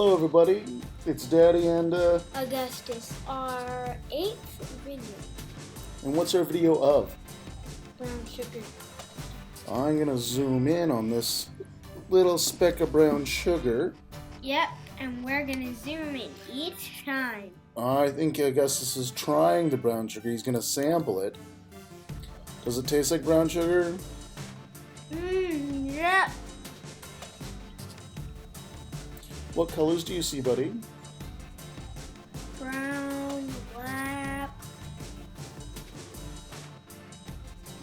Hello everybody, it's Daddy and Augustus, our 8th video. and what's our video of? Brown sugar. I'm gonna zoom in on this little speck of brown sugar. Yep, and we're gonna zoom in each time. I think Augustus is trying the brown sugar. He's gonna sample it. Does it taste like brown sugar? Yep. What colors do you see, buddy? Brown, black,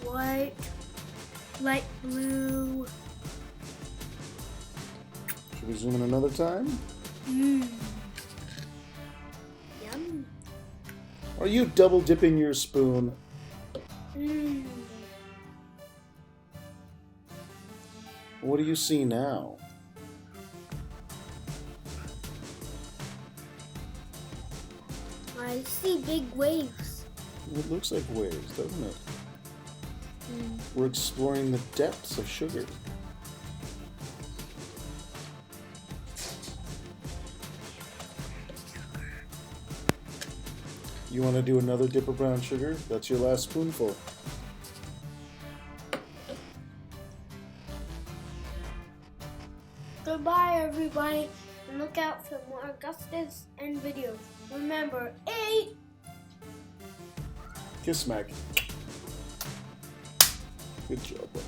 white, light blue. Should we zoom in another time? Yum. Are you double dipping your spoon? What do you see now? I see big waves. It looks like waves, doesn't it? We're exploring the depths of sugar. You want to do another dip of brown sugar? That's your last spoonful. Goodbye, everybody, and look out for more Augustus and videos. Remember, 8. Kiss smack. Good job, buddy.